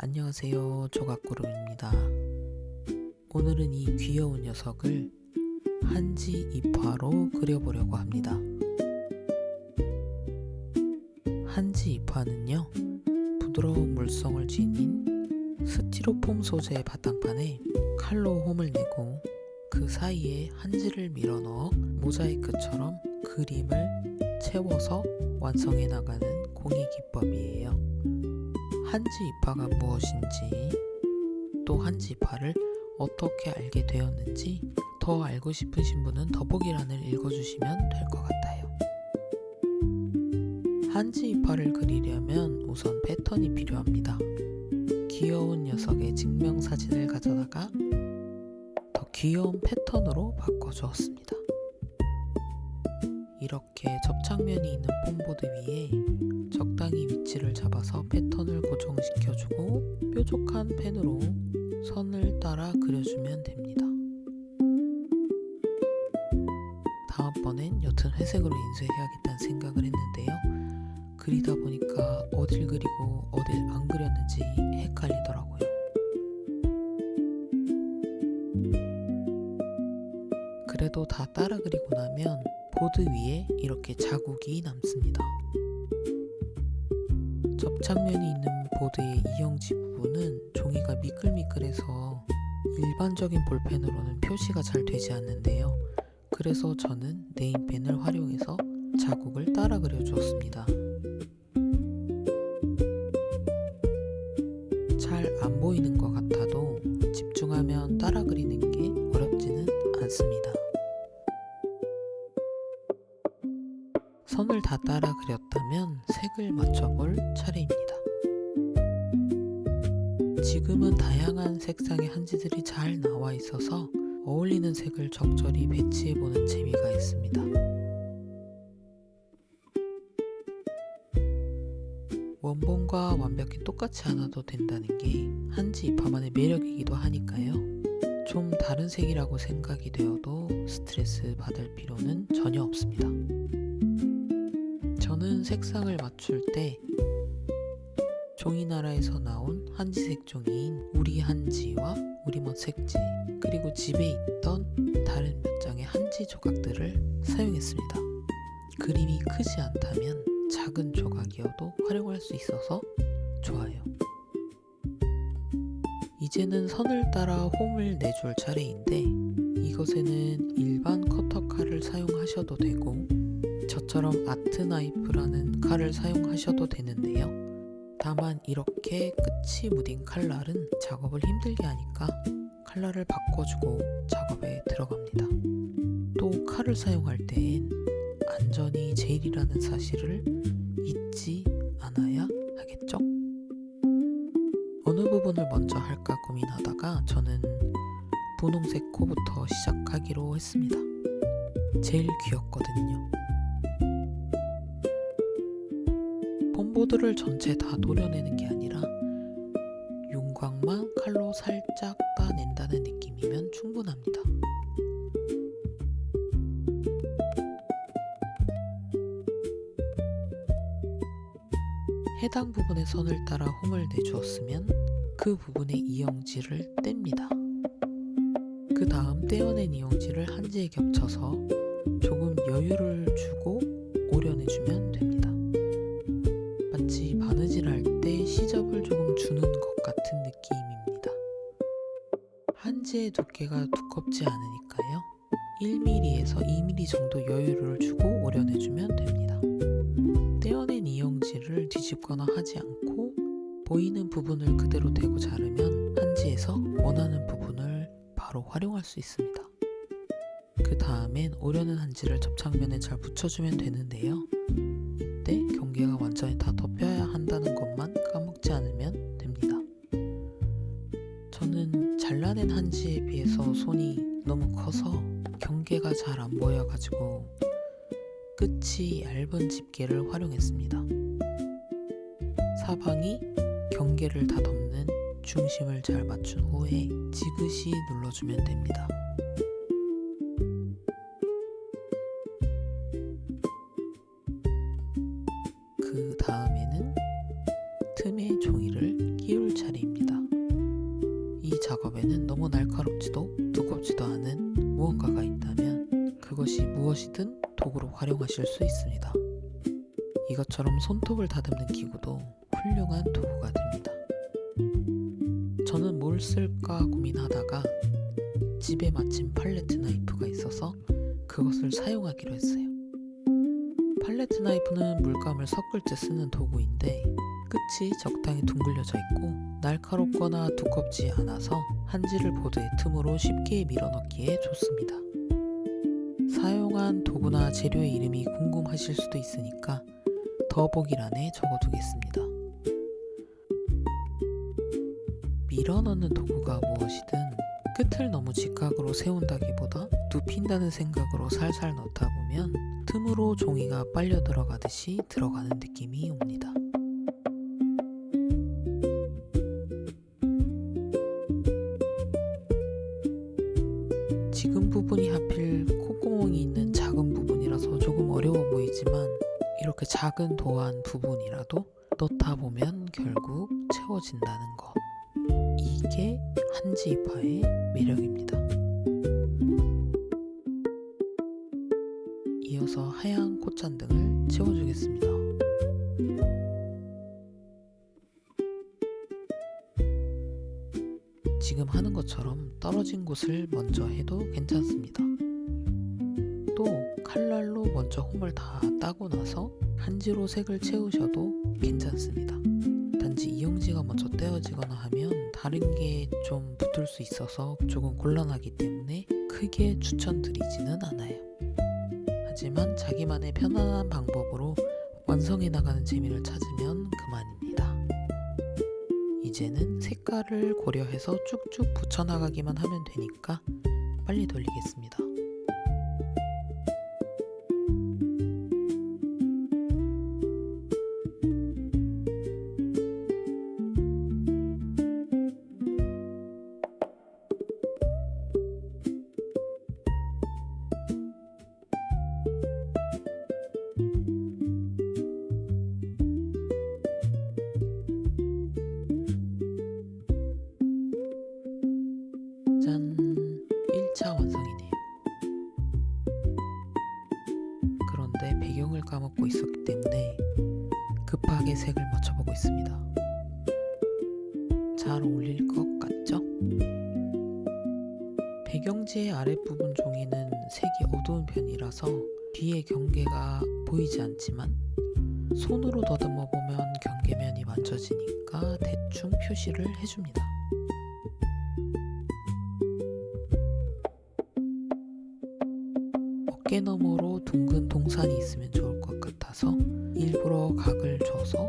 안녕하세요, 조각구름입니다. 오늘은 이 귀여운 녀석을 한지 잎화로 그려보려고 합니다. 한지 잎화는요, 부드러운 물성을 지닌 스티로폼 소재의 바탕판에 칼로 홈을 내고 그 사이에 한지를 밀어넣어 모자이크처럼 그림을 채워서 완성해 나가는 공예 기법이에요. 한지 잎화가 무엇인지, 또 한지 잎화를 어떻게 알게 되었는지 더 알고 싶으신 분은 더보기란을 읽어주시면 될 것 같아요. 한지 잎화를 그리려면 우선 패턴이 필요합니다. 귀여운 녀석의 증명사진을 가져다가 더 귀여운 패턴으로 바꿔주었습니다. 이렇게 접착면이 있는 폼보드 위에 적당히 위치를 잡아서 패턴을 고정시켜주고 뾰족한 펜으로 선을 따라 그려주면 됩니다. 다음번엔 옅은 회색으로 인쇄해야겠다는 생각을 했는데요. 그리다 보니까 어딜 그리고 어딜 안 그렸는지 헷갈리더라고요. 그래도 다 따라 그리고 나면 보드 위에 이렇게 자국이 남습니다. 접착면이 있는 보드의 이영지 부분은 종이가 미끌미끌해서 일반적인 볼펜으로는 표시가 잘 되지 않는데요. 그래서 저는 네임펜을 활용해서 자국을 따라 그려주었습니다. 잘 안 보이는 것 같아도 집중하면 따라 그리는 게 어렵지는 않습니다. 선을 다 따라 그렸다면 색을 맞춰볼 차례입니다. 지금은 다양한 색상의 한지들이 잘 나와 있어서 어울리는 색을 적절히 배치해보는 재미가 있습니다. 원본과 완벽히 똑같지 않아도 된다는 게 한지 잎화만의 매력이기도 하니까요. 좀 다른 색이라고 생각이 되어도 스트레스 받을 필요는 전혀 없습니다. 저는 색상을 맞출 때 종이나라에서 나온 한지색 종이인 우리한지와 우리멋 색지, 그리고 집에 있던 다른 몇 장의 한지 조각들을 사용했습니다. 그림이 크지 않다면 작은 조각이어도 활용할 수 있어서 좋아요. 이제는 선을 따라 홈을 내줄 차례인데, 이것에는 일반 커터 칼을 사용하셔도 되고 저처럼 아트 나이프라는 칼을 사용하셔도 되는데요. 다만 이렇게 끝이 무딘 칼날은 작업을 힘들게 하니까 칼날을 바꿔주고 작업에 들어갑니다. 또 칼을 사용할 땐 안전이 제일이라는 사실을 잊지 않아야 하겠죠? 어느 부분을 먼저 할까 고민하다가 저는 분홍색 코부터 시작하기로 했습니다. 제일 귀엽거든요. 폼보드를 전체 다 도려내는 게 아니라 윤곽만 칼로 살짝 따낸다는 느낌이면 충분합니다. 해당 부분의 선을 따라 홈을 내주었으면 그 부분의 이영지를 뗍니다. 그 다음 떼어낸 이영지를 한지에 겹쳐서 조금 여유를 주고 오려내주면 됩니다. 마치 바느질할 때 시접을 조금 주는 것 같은 느낌입니다. 한지의 두께가 두껍지 않으니까요. 1mm에서 2mm 정도 여유를 주고 오려내주면 됩니다. 떼어낸 이영지를 뒤집거나 하지 않고 보이는 부분을 그대로 대고 자르면 한지에서 원하는 부분을 바로 활용할 수 있습니다. 그 다음엔 오려낸 한지를 접착면에 잘 붙여주면 되는데요. 이때 경계가 완전히 다 덮여야 한다는 것만 까먹지 않으면 됩니다. 저는 잘라낸 한지에 비해서 손이 너무 커서 경계가 잘 안 보여가지고 끝이 얇은 집게를 활용했습니다. 사방이 경계를 다 덮는 중심을 잘 맞춘 후에 지그시 눌러주면 됩니다. 그 다음에는 틈에 종이를 끼울 차례입니다. 속에는 너무 날카롭지도 두껍지도 않은 무언가가 있다면 그것이 무엇이든 도구로 활용하실 수 있습니다. 이것처럼 손톱을 다듬는 기구도 훌륭한 도구가 됩니다. 저는 뭘 쓸까 고민하다가 집에 마침 팔레트 나이프가 있어서 그것을 사용하기로 했어요. 팔레트 나이프는 물감을 섞을 때 쓰는 도구인데 끝이 적당히 둥글려져 있고 날카롭거나 두껍지 않아서 한지를 보드의 틈으로 쉽게 밀어넣기에 좋습니다. 사용한 도구나 재료의 이름이 궁금하실 수도 있으니까 더보기란에 적어두겠습니다. 밀어넣는 도구가 무엇이든 끝을 너무 직각으로 세운다기보다 눕힌다는 생각으로 살살 넣다 보면 틈으로 종이가 빨려 들어가듯이 들어가는 느낌이 옵니다. 지금 부분이 하필 콧구멍이 있는 작은 부분이라서 조금 어려워 보이지만 이렇게 작은 도안 부분이라도 넣다 보면 결국 채워진다는 것. 이게 한지이파의 매력입니다. 이어서 하얀 콧잔등을 채워주겠습니다. 지금 하는 것처럼 떨어진 곳을 먼저 해도 괜찮습니다. 또 칼날로 먼저 홈을 다 따고 나서 한지로 색을 채우셔도 괜찮습니다. 단지 이영지가 먼저 떼어지거나 하면 다른 게 좀 붙을 수 있어서 조금 곤란하기 때문에 크게 추천드리지는 않아요. 하지만 자기만의 편안한 방법으로 완성해 나가는 재미를 찾으면 그만입니다. 이제는 색깔을 고려해서 쭉쭉 붙여나가기만 하면 되니까 빨리 돌리겠습니다. 짠! 1차 완성이네요. 그런데 배경을 까먹고 있었기 때문에 급하게 색을 맞춰보고 있습니다. 잘 어울릴 것 같죠? 배경지의 아랫부분 종이는 색이 어두운 편이라서 뒤에 경계가 보이지 않지만 손으로 더듬어 보면 경계면이 만져지니까 대충 표시를 해줍니다. 어깨너머로 둥근 동산이 있으면 좋을 것 같아서 일부러 각을 줘서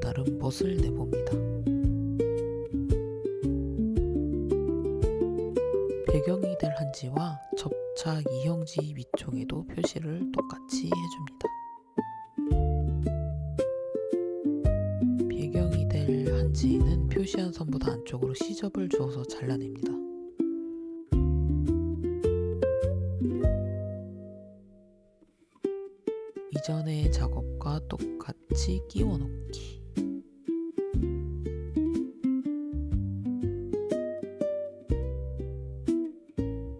나름 멋을 내봅니다. 배경이 될 한지와 접착 이형지 위쪽에도 표시를 똑같이 해줍니다. 배경이 될 한지는 표시한 선보다 안쪽으로 시접을 주어서 잘라냅니다. 이전의 작업과 똑같이 끼워 넣기.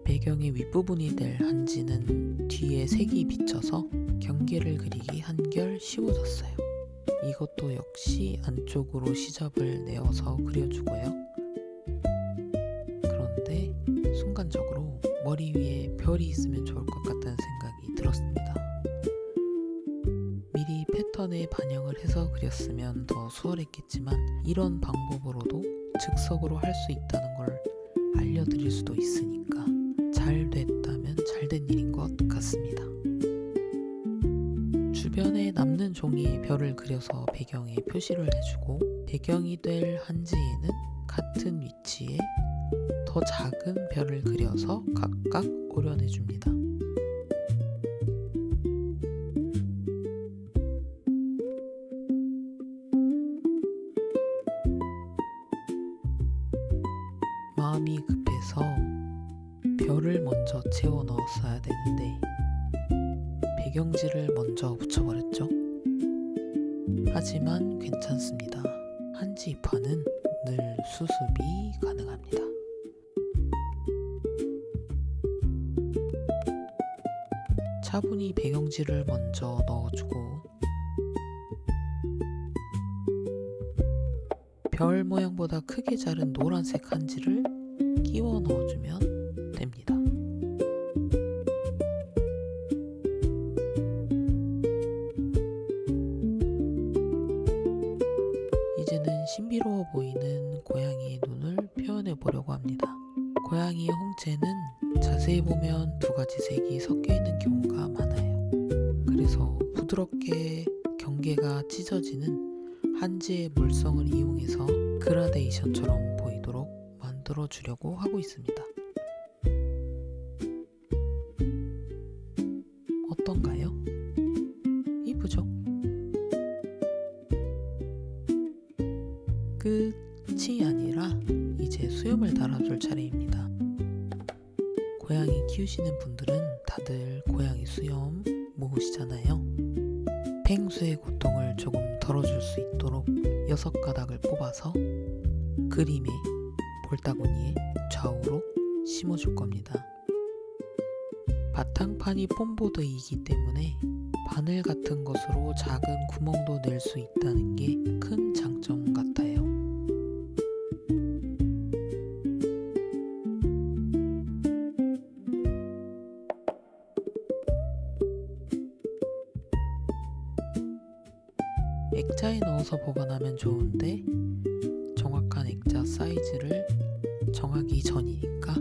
배경의 윗부분이 될 한지는 뒤에 색이 비쳐서 경계를 그리기 한결 쉬워졌어요. 이것도 역시 안쪽으로 시접을 내어서 그려주고요. 그런데 순간적으로 머리 위에 별이 있으면 좋을 것 같다는 생각이 들었습니다. 미리 패턴에 반영을 해서 그렸으면 더 수월했겠지만 이런 방법으로도 즉석으로 할 수 있다는 걸 알려드릴 수도 있으니까 잘 됐다면 잘된 일인 것 같습니다. 주변에 남는 종이에 별을 그려서 배경에 표시를 해주고 배경이 될 한지에는 같은 위치에 더 작은 별을 그려서 각각 오려내줍니다. 마음이 급해서 별을 먼저 채워 넣었어야 되는데 배경지를 먼저 붙여버렸죠. 하지만 괜찮습니다. 한지이파는 늘 수습이 가능합니다. 차분히 배경지를 먼저 넣어주고 별 모양보다 크게 자른 노란색 한지를 끼워 넣어주면 됩니다. 이제는 신비로워 보이는 고양이의 눈을 표현해 보려고 합니다. 고양이의 홍채는 자세히 보면 두 가지 색이 섞여 있는 경우가 많아요. 그래서 부드럽게 경계가 찢어지는 한지의 물성을 이용해서 그라데이션처럼 보이도록 만들어 주려고 하고 있습니다. 어떤가요? 이쁘죠? 끝이 아니라 이제 수염을 달아줄 차례입니다. 고양이 키우시는 분들은 다들 고양이 수염 모으시잖아요. 팽수의 고통을 조금 덜어줄 수 있도록 6가닥을 뽑아서 그림의 볼따구니에 좌우로 심어줄 겁니다. 바탕판이 폼보드이기 때문에 바늘 같은 것으로 작은 구멍도 낼 수 있다는 게 큰 장점 같아요. 액자에 넣어서 보관하면 좋은데 정확한 액자 사이즈를 정하기 전이니까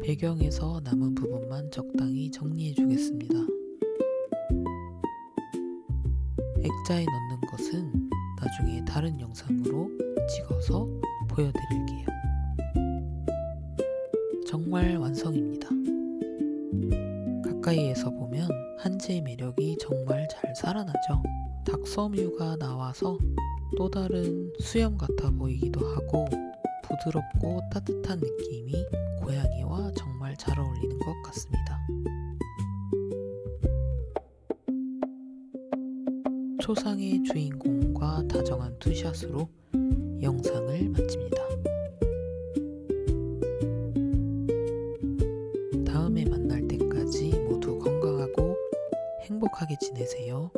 배경에서 남은 부분만 적당히 정리해 주겠습니다. 액자에 넣는 것은 나중에 다른 영상으로 찍어서 보여드릴게요. 정말 완성입니다. 가까이에서 보면 한지의 매력이 정말 잘 살아나죠. 닥섬유가 나와서 또 다른 수염 같아 보이기도 하고 부드럽고 따뜻한 느낌이 고양이와 정말 잘 어울리는 것 같습니다. 초상의 주인공과 다정한 투샷으로 영상을 마칩니다. 다음에 만날 때까지 모두 건강하고 행복하게 지내세요.